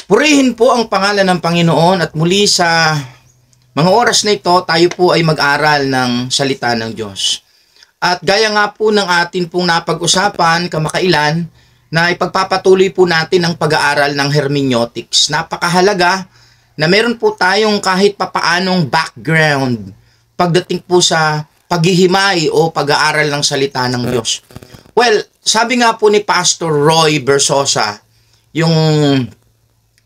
Purihin po ang pangalan ng Panginoon at muli sa mga oras na ito, tayo po ay mag-aral ng salita ng Diyos. At gaya nga po ng atin pong napag-usapan kamakailan, na ipagpapatuloy po natin ang pag-aaral ng hermeneutics. Napakahalaga na meron po tayong kahit papaanong background pagdating po sa paghihimay o pag-aaral ng salita ng Diyos. Well, sabi nga po ni Pastor Roy Bersosa, yung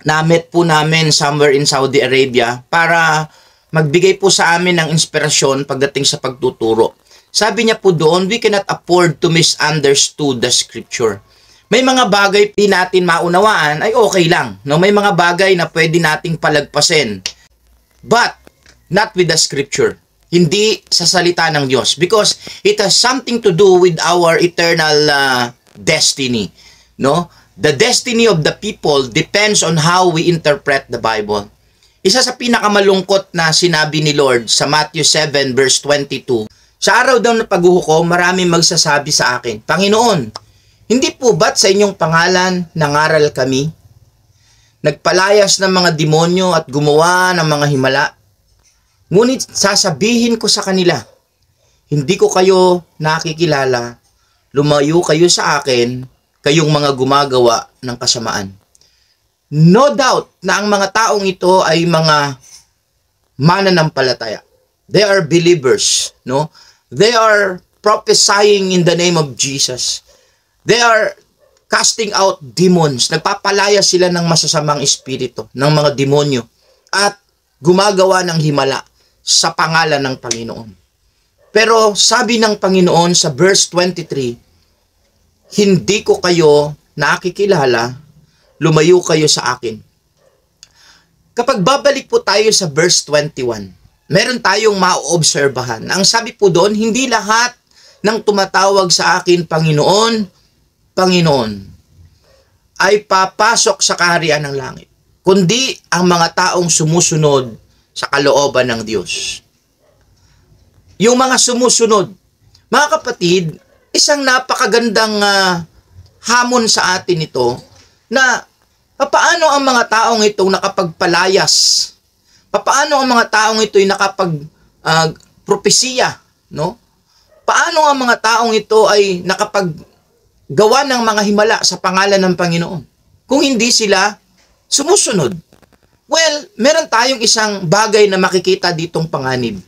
na-meet po namin somewhere in Saudi Arabia para magbigay po sa amin ng inspirasyon pagdating sa pagtuturo. Sabi niya po doon, we cannot afford to misunderstood the scripture. May mga bagay di natin maunawaan ay okay lang. No? May mga bagay na pwede nating palagpasin. But not with the scripture. Hindi sa salita ng Diyos. Because it has something to do with our eternal destiny. No? The destiny of the people depends on how we interpret the Bible. Isa sa pinakamalungkot na sinabi ni Lord sa Matthew 7 verse 22. Sa araw daw na paghuhukom, maraming magsasabi sa akin, Panginoon, hindi po ba't sa inyong pangalan nangaral kami? Nagpalayas ng mga demonyo at gumawa ng mga himala? Ngunit sasabihin ko sa kanila, hindi ko kayo nakikilala, lumayo kayo sa akin, kayong mga gumagawa ng kasamaan. No doubt na ang mga taong ito ay mga mananampalataya. They are believers, no? They are prophesying in the name of Jesus. They are casting out demons. Nagpapalaya sila ng masasamang espiritu, ng mga demonyo, at gumagawa ng himala sa pangalan ng Panginoon. Pero sabi ng Panginoon sa verse 23, hindi ko kayo nakikilala, lumayo kayo sa akin. Kapag babalik po tayo sa verse 21, meron tayong maoobserbahan. Ang sabi po doon, hindi lahat ng tumatawag sa akin, Panginoon, Panginoon, ay papasok sa kaharian ng langit, kundi ang mga taong sumusunod sa kalooban ng Diyos. Yung mga sumusunod, mga kapatid, isang napakagandang hamon sa atin ito na paano ang mga taong itong nakapagpalayas, paano ang mga taong ito'y nakapagpropesiya, no? Paano ang mga taong ito ay nakapaggawa ng mga himala sa pangalan ng Panginoon kung hindi sila sumusunod? Well, meron tayong isang bagay na makikita ditong panganib.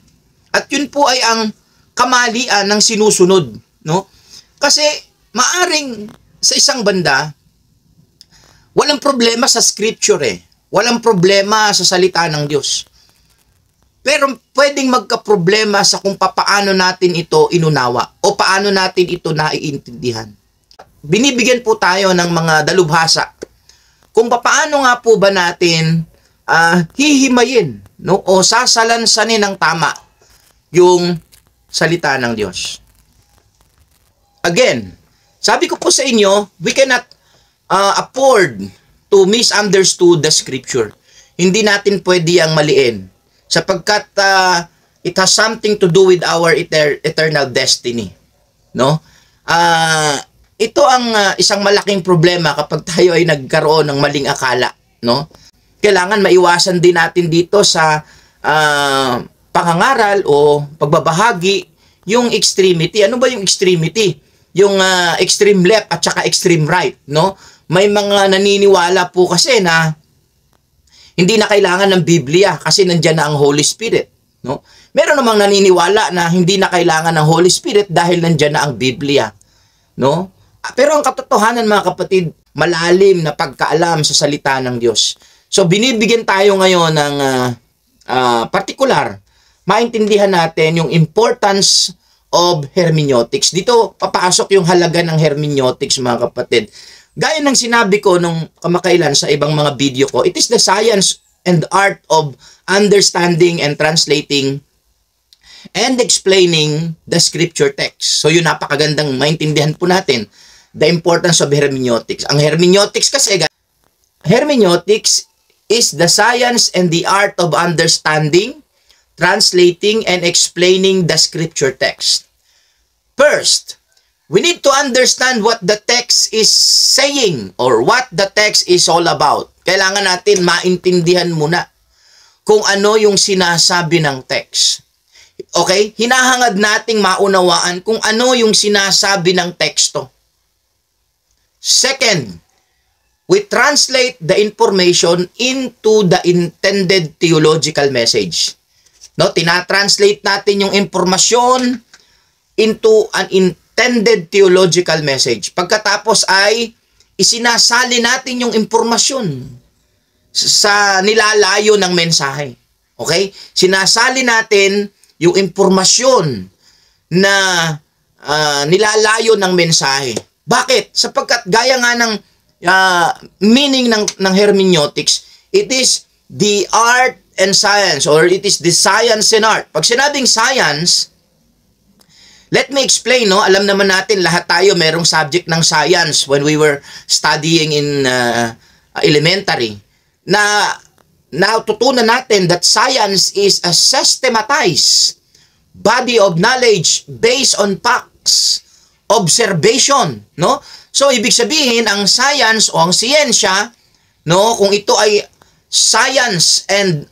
At yun po ay ang kamalian ng sinusunod, no? Kasi maaring sa isang banda, walang problema sa scripture Walang problema sa salita ng Diyos. Pero pwedeng magka-problema sa kung paano natin ito inunawa o paano natin ito naiintindihan. Binibigyan po tayo ng mga dalubhasa kung paano nga po ba natin hihimayin, no? O sasalansanin ng tama yung salita ng Diyos. Again, sabi ko po sa inyo, we cannot afford to misunderstood the scripture. Hindi natin pwede ang maliin sapagkat it has something to do with our eternal destiny, no? Ito ang isang malaking problema kapag tayo ay nagkaroon ng maling akala, no? Kailangan maiwasan din natin dito sa pangangaral o pagbabahagi yung extremity. Ano ba yung extremity? Yung extreme left at saka extreme right, no? May mga naniniwala po kasi na hindi na kailangan ng Biblia kasi nandiyan na ang Holy Spirit, no? Meron namang naniniwala na hindi na kailangan ng Holy Spirit dahil nandiyan na ang Biblia, no? Pero ang katotohanan, mga kapatid, malalim na pagkaalam sa salita ng Diyos. So binibigyan tayo ngayon ng partikular, maintindihan natin yung importance of hermeneutics. Dito papasok yung halaga ng hermeneutics, mga kapatid. Gaya ng sinabi ko nung kamakailan sa ibang mga video ko, it is the science and art of understanding and translating and explaining the scripture text. So yun, napakagandang maintindihan po natin the importance of hermeneutics. Ang hermeneutics kasi, hermeneutics is the science and the art of understanding, translating, and explaining the scripture text. First, we need to understand what the text is saying or what the text is all about. Kailangan natin maintindihan muna kung ano yung sinasabi ng text. Okay? Hinahangad nating maunawaan kung ano yung sinasabi ng teksto. Second, we translate the information into the intended theological message. No, tinatranslate natin yung informasyon into an intended theological message. Pagkatapos ay isinasali natin yung impormasyon sa nilalayo ng mensahe. Okay? Sinasali natin yung impormasyon na nilalayo ng mensahe. Bakit? Sapagkat gaya nga ng meaning ng hermeneutics, it is the art and science, or it is the science and art. Pag sinabing science, let me explain, no? Alam naman natin, lahat tayo merong subject ng science when we were studying in elementary. Na natutunan natin that science is a systematized body of knowledge based on facts, observation, no? So, ibig sabihin, ang science o ang siyensya, no, kung ito ay science and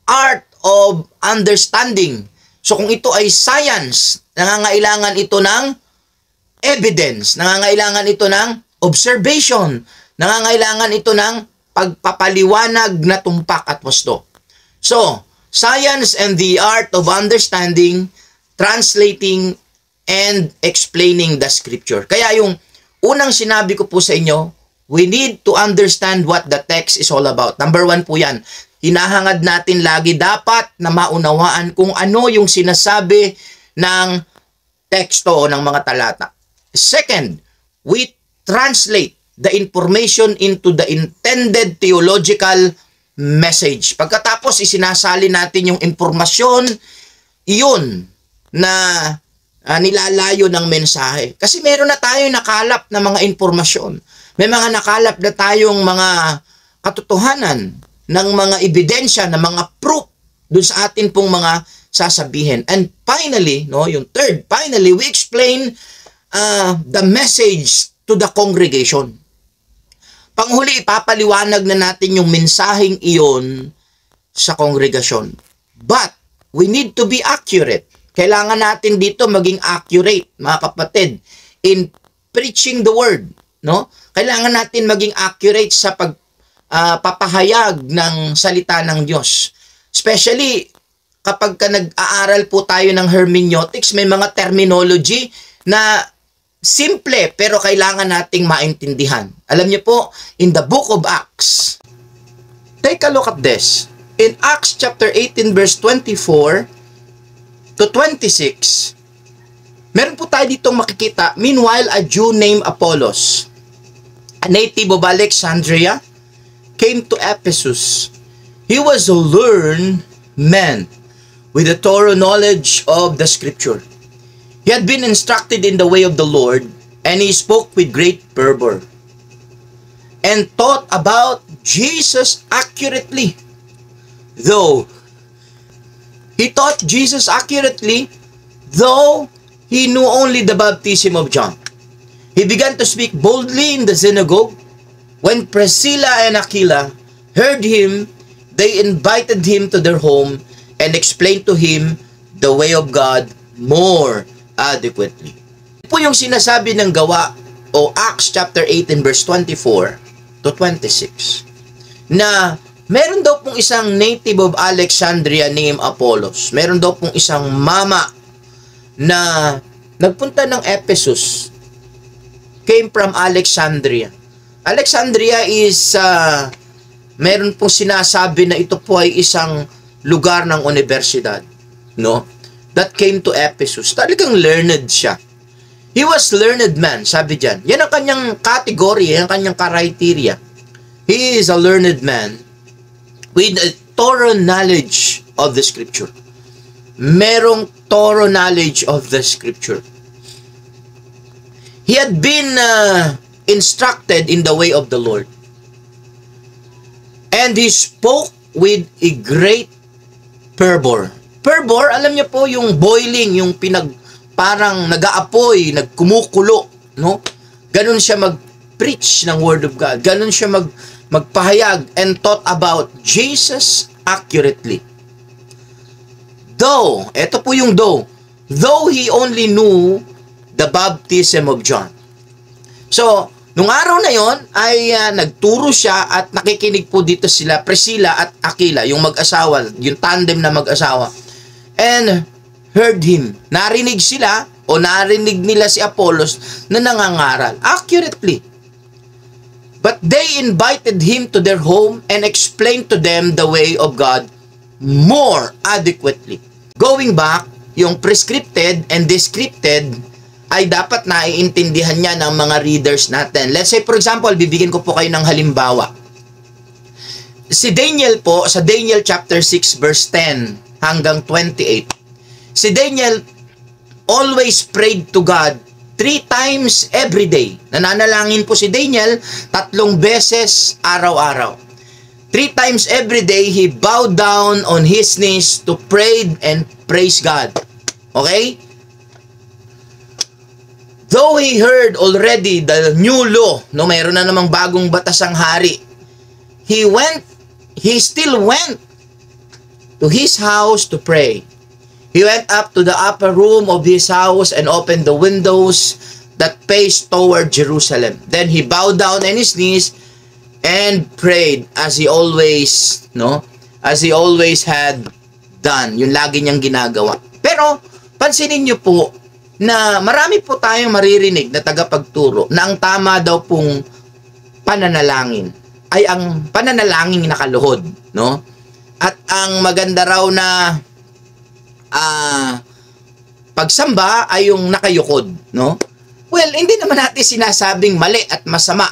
art of understanding. So, kung ito ay science, nangangailangan ito ng evidence, nangangailangan ito ng observation, nangangailangan ito ng pagpapaliwanag na tumpak at wasto. So, science and the art of understanding, translating, and explaining the scripture. Kaya yung unang sinabi ko po sa inyo, we need to understand what the text is all about. Number 1 po yan. Hinahangad natin lagi dapat na maunawaan kung ano yung sinasabi ng teksto o ng mga talata. Second, we translate the information into the intended theological message. Pagkatapos isinasali natin yung impormasyon, iyon na nilalayo ng mensahe. Kasi meron na tayong nakalap na mga informasyon. May mga nakalap na tayong mga katotohanan ng mga ebidensya, ng mga proof dun sa atin pong mga sasabihin. And finally, no, yung third, finally, we explain the message to the congregation. Panghuli, ipapaliwanag na natin yung mensaheng iyon sa kongregasyon. But, we need to be accurate. Kailangan natin dito maging accurate, mga kapatid, in preaching the word. No? Kailangan natin maging accurate sa papahayag ng salita ng Diyos. Especially, kapag nag-aaral po tayo ng hermeneutics, may mga terminology na simple pero kailangan nating maintindihan. Alam niyo po, in the book of Acts, take a look at this. In Acts chapter 18 verse 24 to 26, meron po tayo ditong makikita, meanwhile, a Jew named Apollos, a native of Alexandria, came to Ephesus. He was a learned man with a thorough knowledge of the scripture. He had been instructed in the way of the Lord, and he spoke with great fervor and taught about Jesus accurately. Though he taught Jesus accurately, though he knew only the baptism of John. He began to speak boldly in the synagogue. When Priscilla and Aquila heard him, they invited him to their home and explained to him the way of God more adequately. Ito po yung sinasabi ng gawa o Acts chapter 18 verse 24 to 26 na meron daw pong isang native of Alexandria named Apollos. Meron daw pong isang mama na nagpunta ng Ephesus, came from Alexandria. Alexandria is, meron pong sinasabi na ito po ay isang lugar ng universidad, no? That came to Ephesus. Talagang learned siya. He was learned man, sabi dyan. Yan ang kanyang category, yan ang kanyang criteria. He is a learned man with a thorough knowledge of the scripture. Merong thorough knowledge of the scripture. He had been instructed in the way of the Lord. And he spoke with a great fervor. Fervor, alam niyo po yung boiling, yung parang nag-aapoy, nagkumukulo, no? Ganun siya mag-preach ng Word of God. Ganun siya magpahayag and taught about Jesus accurately. Though, eto po yung though he only knew the baptism of John. So, nung araw na yon ay nagturo siya at nakikinig po dito sila Priscilla at Aquila, yung mag-asawa, yung tandem na mag-asawa. And heard him. Narinig sila o narinig nila si Apollos na nangangaral accurately. But they invited him to their home and explained to them the way of God more adequately. Going back, yung prescripted and descripted ay dapat naiintindihan niya ng mga readers natin. Let's say, for example, bibigyan ko po kayo ng halimbawa. Si Daniel po, sa Daniel chapter 6 verse 10 hanggang 28. Si Daniel always prayed to God 3 times every day. Nananalangin po si Daniel 3 beses araw-araw. 3 times every day, he bowed down on his knees to pray and praise God. Okay? Though he heard already the new law, no, mayroon na namang bagong batas ang hari, he still went to his house to pray. He went up to the upper room of his house and opened the windows that faced toward Jerusalem. Then he bowed down on his knees and prayed as he always had done. Yung lagi niyang ginagawa. Pero, pansinin niyo po na marami po tayong maririnig na tagapagturo na ang tama daw pong pananalangin ay ang pananalangin nakaluhod, no? At ang maganda raw na pagsamba ay yung nakayukod, no? Well, hindi naman natin sinasabing mali at masama.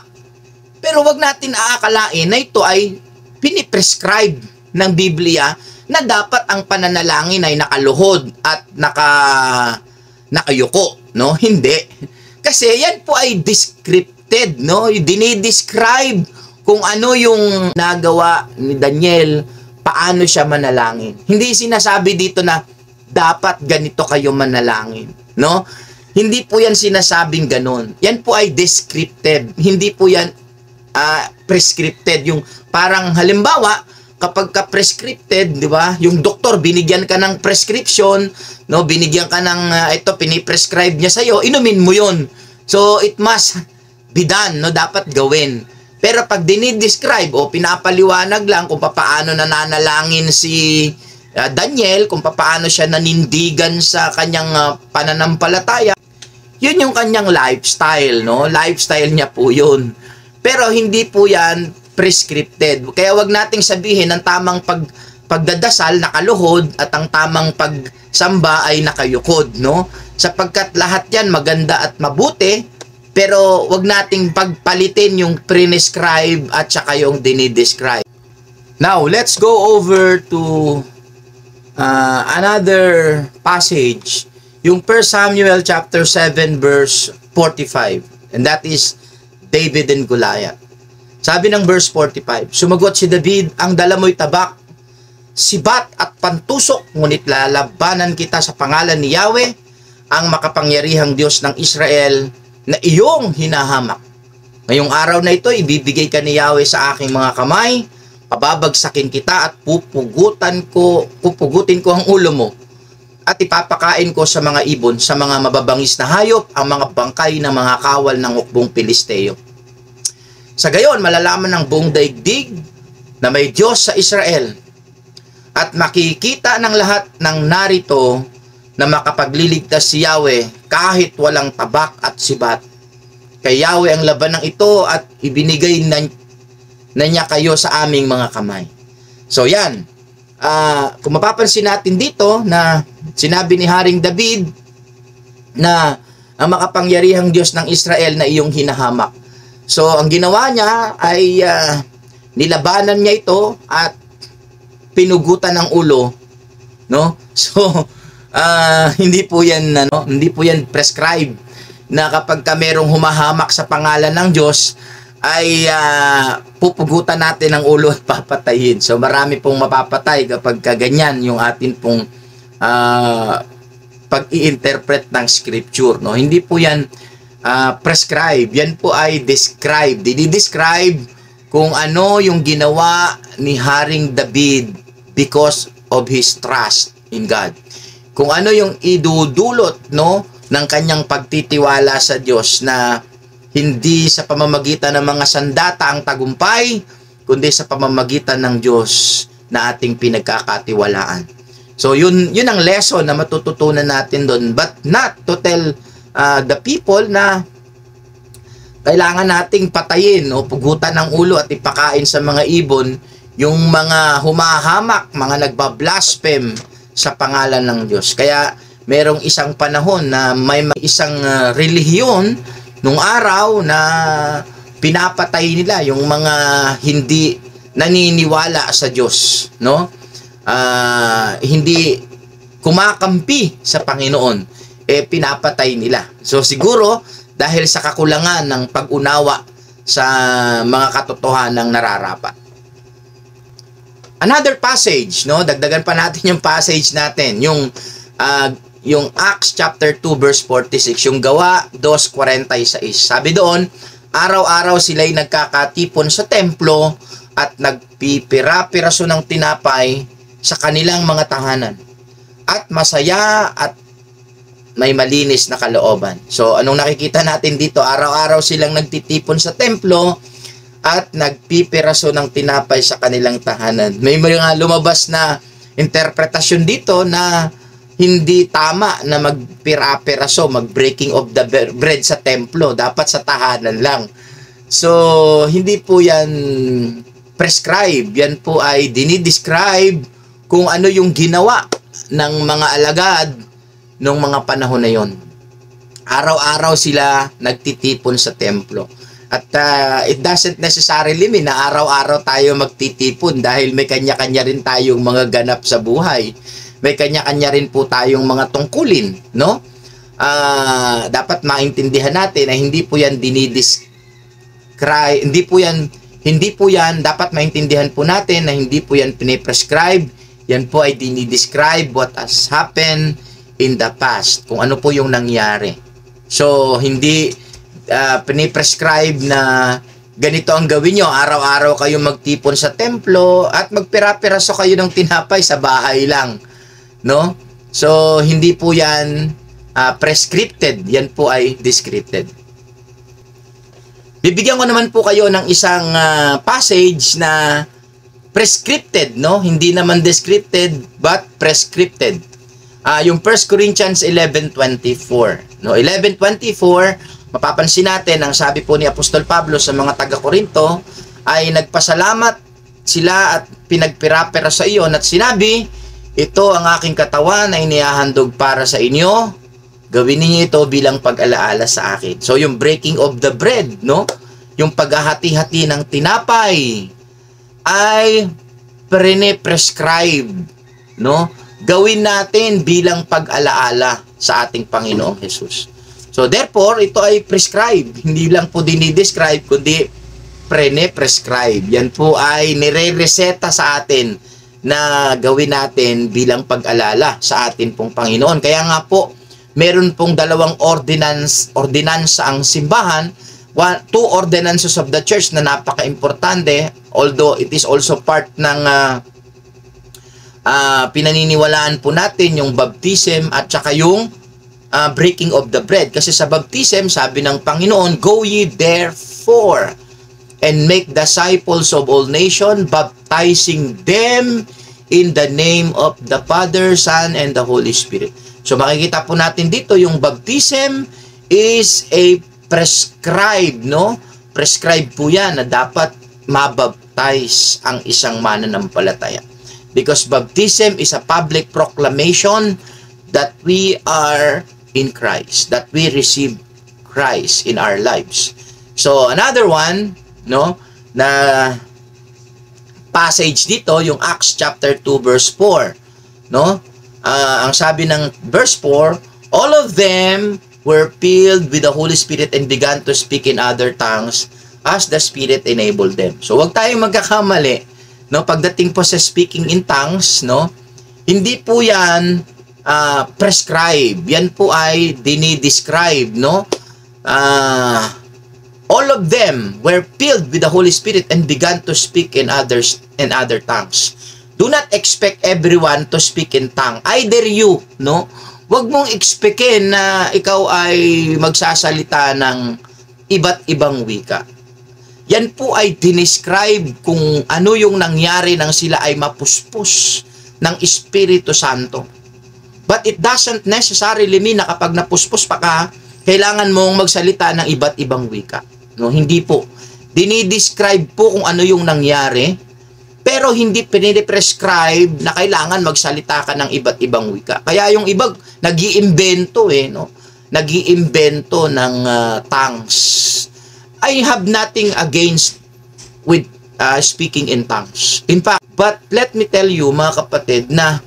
Pero wag natin aakalain na ito ay piniprescribe ng Biblia na dapat ang pananalangin ay nakaluhod at nakayuko, no? Hindi. Kasi yan po ay descripted, no? Dinidescribe kung ano yung nagawa ni Daniel, paano siya manalangin. Hindi sinasabi dito na dapat ganito kayo manalangin, no? Hindi po yan sinasabing ganun. Yan po ay descriptive. Hindi po yan prescripted. Yung parang halimbawa, kapag ka prescripted, di ba? Yung doktor, binigyan ka ng prescription, no? Binigyan ka ng, ito, piniprescribe niya sa'yo, inumin mo yun. So, it must be done, no? Dapat gawin. Pero pag dinidescribe o pinapaliwanag lang kung paano nananalangin si Daniel, kung paano siya nanindigan sa kanyang pananampalataya, yun yung kanyang lifestyle, no? Lifestyle niya po yun. Pero hindi po yan prescripted. Kaya wag nating sabihin ang tamang pagdadasal nakaluhod at ang tamang pagsamba ay nakayukod, no? Sapagkat lahat yan maganda at mabuti, pero wag nating pagpalitin yung prescribe at saka yung dinidescribe. Now, let's go over to another passage, yung 1 Samuel chapter 7 verse 45, and that is David and Goliath. Sabi ng verse 45, sumagot si David, ang dala mo'y tabak, sibat at pantusok, ngunit lalabanan kita sa pangalan ni Yahweh, ang makapangyarihang Diyos ng Israel, na iyong hinahamak. Ngayong araw na ito, ibibigay ka ni Yahweh sa aking mga kamay, pababagsakin kita at pupugutin ko ang ulo mo, at ipapakain ko sa mga ibon, sa mga mababangis na hayop, ang mga bangkay ng mga kawal ng hukbong Pilisteo. Sa gayon, malalaman ng buong daigdig na may Diyos sa Israel, at makikita ng lahat ng narito na makapagliligtas si Yahweh kahit walang tabak at sibat. Kay Yahweh ang labanang ito at ibinigay na niya kayo sa aming mga kamay. So yan, kung mapapansin natin dito na sinabi ni Haring David na ang makapangyarihang Diyos ng Israel na iyong hinahamak. So ang ginawa niya ay nilabanan niya ito at pinugutan ng ulo, no? So hindi po yan prescribe na kapag ka merong humahamak sa pangalan ng Diyos ay pupugutan natin ang ulo at papatayin. So marami pong mapapatay kapag ganyan yung atin pong pag-i-interpret ng scripture, no? Hindi po yan prescribe. Yan po ay describe. Didi-describe kung ano yung ginawa ni Haring David because of his trust in God. Kung ano yung idudulot, no, ng kanyang pagtitiwala sa Diyos, na hindi sa pamamagitan ng mga sandata ang tagumpay, kundi sa pamamagitan ng Diyos na ating pinagkakatiwalaan. So yun ang lesson na matututunan natin doon, but not to tell the people na kailangan nating patayin o pugutan ng ulo at ipakain sa mga ibon yung mga humahamak, mga nagbablaspheme sa pangalan ng Diyos. Kaya merong isang panahon na may isang relihiyon nung araw na pinapatay nila yung mga hindi naniniwala sa Diyos, no? Hindi kumakampi sa Panginoon, pinapatay nila. So siguro dahil sa kakulangan ng pag-unawa sa mga katotohanang nararapat. Another passage, no? Dagdagan pa natin yung passage natin, yung Acts chapter 2 verse 46, yung Gawa 2:46. Sabi doon, araw-araw sila'y nagkakatipon sa templo at nagpipira-piraso ng tinapay sa kanilang mga tahanan, at masaya at may malinis na kalooban. So, anong nakikita natin dito? Araw-araw silang nagtitipon sa templo at nagpipiraso ng tinapay sa kanilang tahanan. May mga lumabas na interpretasyon dito na hindi tama na magpira-piraso, mag-breaking of the bread sa templo. Dapat sa tahanan lang. So, hindi po yan prescribe. Yan po ay dinidescribe kung ano yung ginawa ng mga alagad nung mga panahon na yon. Araw-araw sila nagtitipon sa templo. At it doesn't necessarily mean na araw-araw tayo magtitipon, dahil may kanya-kanya rin tayong mga ganap sa buhay. May kanya-kanya rin po tayong mga tungkulin, no? Dapat maintindihan natin na hindi po yan dinidescribe, hindi po yan dapat maintindihan po natin na hindi po yan piniprescribe. Yan po ay dinidescribe what has happened in the past, kung ano po yung nangyari. So, hindi piniprescribe na ganito ang gawin nyo, araw-araw kayo magtipon sa templo at magpira-piraso kayo ng tinapay sa bahay lang, no? So, hindi po yan prescripted, yan po ay descripted. Bibigyan ko naman po kayo ng isang passage na prescripted, no? Hindi naman descripted, but prescripted. Yung 1 Corinthians 11:24, no? 11:24, mapapansin natin ang sabi po ni Apostol Pablo sa mga taga-Korinto ay nagpasalamat sila at pinagpira-pira sa iyon at sinabi, ito ang aking katawan na inihahandog para sa inyo, gawin niyo ito bilang pag-alaala sa akin. So yung breaking of the bread, no? Yung paghahati-hati ng tinapay ay prescribe, no? Gawin natin bilang pag-alaala sa ating Panginoong Jesus. So therefore, ito ay prescribe. Hindi lang po dinidescribe, kundi prescribe. Yan po ay nire-reseta sa atin na gawin natin bilang pag-alala sa atin pong Panginoon. Kaya nga po, meron pong dalawang ordinansa ang simbahan, two ordinances of the church na napaka-importante, although it is also part ng pinaniniwalaan po natin, yung baptism at saka yung breaking of the bread. Kasi sa baptism, sabi ng Panginoon, go ye therefore and make disciples of all nations, baptizing them in the name of the Father, Son, and the Holy Spirit. So makikita po natin dito yung baptism is a prescribed, no? Prescribed po yan na dapat mabaptize ang isang mananampalataya. Because baptism is a public proclamation that we are in Christ, that we receive Christ in our lives. So another one, no, na passage dito, yung Acts chapter 2 verse 4, no? Ang sabi ng verse 4, all of them were filled with the Holy Spirit and began to speak in other tongues as the Spirit enabled them. So wag tayong magkakamali, no? Pagdating po sa speaking in tongues, no, hindi po yan prescribe. Yan po ay dinidescribe, no? All of them were filled with the Holy Spirit and began to speak in other tongues. Do not expect everyone to speak in tongue. Either you, no? Huwag mong expectin na ikaw ay magsasalita ng iba't ibang wika. Yan po ay dinescribe kung ano yung nangyari nang sila ay mapuspos ng Espiritu Santo. But it doesn't necessarily mean na kapag napuspos pa ka, kailangan mong magsalita ng iba't ibang wika. No, hindi po. Dinidescribe po kung ano yung nangyari, pero hindi piniprescribe na kailangan magsalita ka ng iba't ibang wika. Kaya yung iba nag-iimbento no? Nag-iimbento ng tongues. I have nothing against with speaking in tongues. In fact, but let me tell you mga kapatid na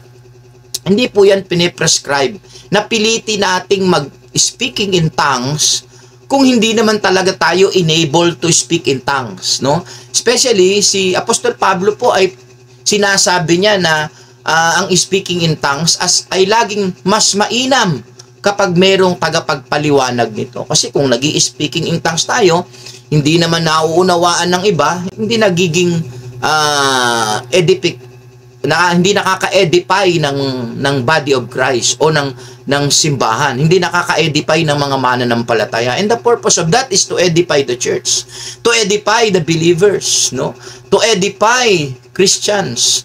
hindi po yan piniprescribe na pilitin nating mag-speaking in tongues kung hindi naman talaga tayo enabled to speak in tongues, no? Especially si Apostol Pablo po ay sinasabi niya na ang speaking in tongues ay laging mas mainam kapag merong tagapagpaliwanag nito. Kasi kung nag-i-speaking in tongues tayo, hindi naman nauunawaan ng iba, hindi nagiging hindi nakaka-edify ng body of Christ o ng simbahan. Hindi nakaka-edify ng mga mananampalataya. And the purpose of that is to edify the church, to edify the believers, no? To edify Christians.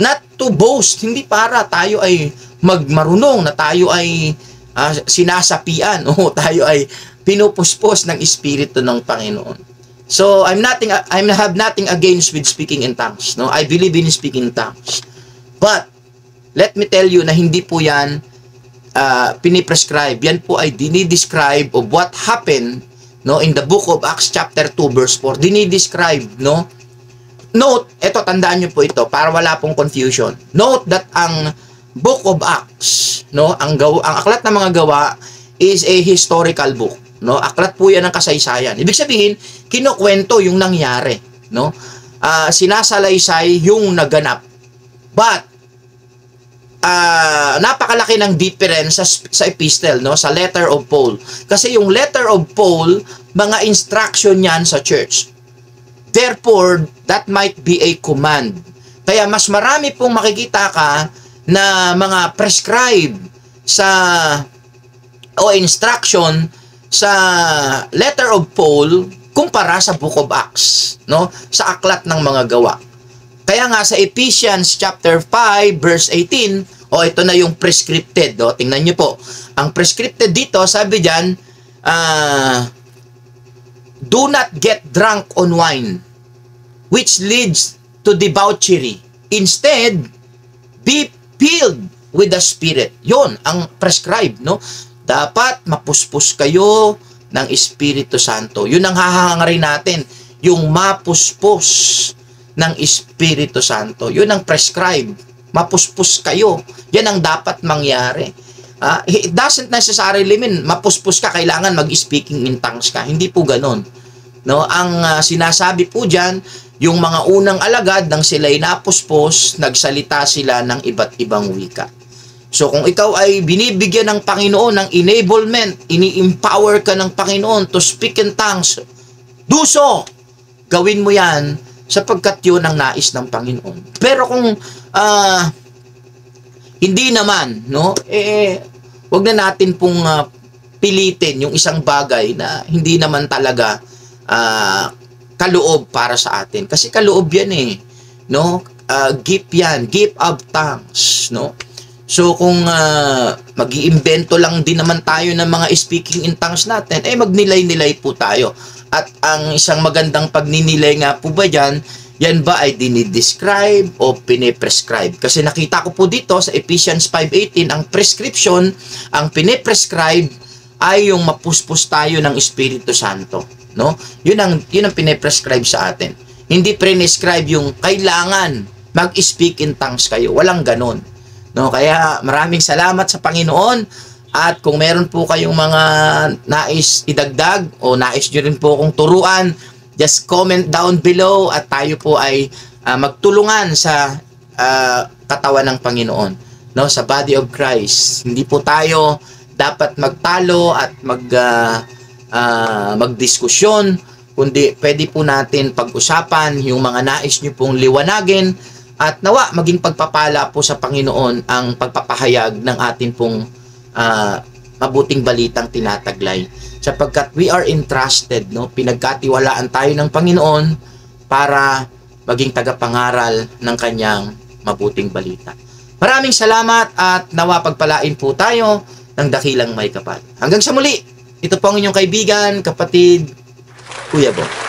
Not to boast, hindi para tayo ay magmarunong, na tayo ay sinasapian o tayo ay pinupuspos ng Espiritu ng Panginoon. So, I have nothing against with speaking in tongues. No? I believe in speaking in tongues. But, let me tell you na hindi po yan piniprescribe. Yan po ay dinidescribe of what happened, no, in the book of Acts chapter 2 verse 4. Dinidescribe, no? Note, eto, tandaan nyo po ito para wala pong confusion. Note that ang book of Acts, no, ang aklat ng mga gawa is a historical book. No, aklat po yan ng kasaysayan. Ibig sabihin, kinukwento yung nangyari, no? Sinasalaysay yung naganap. But napakalaki ng difference sa epistle, no, sa letter of Paul. Kasi yung letter of Paul, mga instruction yan sa church. Therefore, that might be a command. Kaya mas marami pong makikita ka na mga prescribe o instruction sa letter of Paul kumpara sa book of Acts, no? Sa aklat ng mga gawa. Kaya nga sa Ephesians chapter 5 verse 18, ito na yung prescripted, tingnan niyo po. Ang prescripted dito, sabi diyan, do not get drunk on wine, which leads to debauchery. Instead, be filled with the Spirit. Yon ang prescribe, no? Dapat mapuspos kayo ng Espiritu Santo. Yun ang hahangarin natin, yung mapuspos ng Espiritu Santo. Yun ang prescribe. Mapuspos kayo. Yan ang dapat mangyari. It doesn't necessarily mean mapuspos ka, kailangan mag-speaking in tongues ka. Hindi po ganun. No? Ang sinasabi po dyan, yung mga unang alagad nang sila'y napuspos, nagsalita sila ng iba't ibang wika. So kung ikaw ay binibigyan ng Panginoon ng enablement, ini-empower ka ng Panginoon to speak in tongues, do so! Gawin mo yan sapagkat yun ang nais ng Panginoon. Pero kung hindi naman, no, wag na natin pong pilitin yung isang bagay na hindi naman talaga kaloob para sa atin. Kasi kaloob yan no? Gift yan, gift of tongues, no? So kung mag-iimbento lang din naman tayo ng mga speaking in tongues natin, magnilay-nilay po tayo. At ang isang magandang pagninilay nga po ba dyan, yan ba ay dinidescribe o piniprescribe? Kasi nakita ko po dito sa Ephesians 5:18, ang prescription, ang piniprescribe ay yung mapuspos tayo ng Espiritu Santo, no? Yun ang piniprescribe sa atin. Hindi prescribe yung kailangan mag-speak in tongues kayo. Walang ganon. No, kaya maraming salamat sa Panginoon, at kung meron po kayong mga nais idagdag o nais nyo rin po akong turuan, just comment down below at tayo po ay magtulungan sa katawan ng Panginoon. no, sa body of Christ. Hindi po tayo dapat magtalo at magdiskusyon, kundi pwede po natin pag-usapan yung mga nais nyo pong liwanagin at nawa maging pagpapala po sa Panginoon ang pagpapahayag ng ating pong mabuting balitang tinataglay. Sapagkat we are entrusted, no? Pinagkatiwalaan tayo ng Panginoon para maging tagapangaral ng kanyang mabuting balita. Maraming salamat at nawa pagpalain po tayo ng dakilang may kapal. Hanggang sa muli, ito po ang inyong kaibigan, kapatid, Kuya Bo.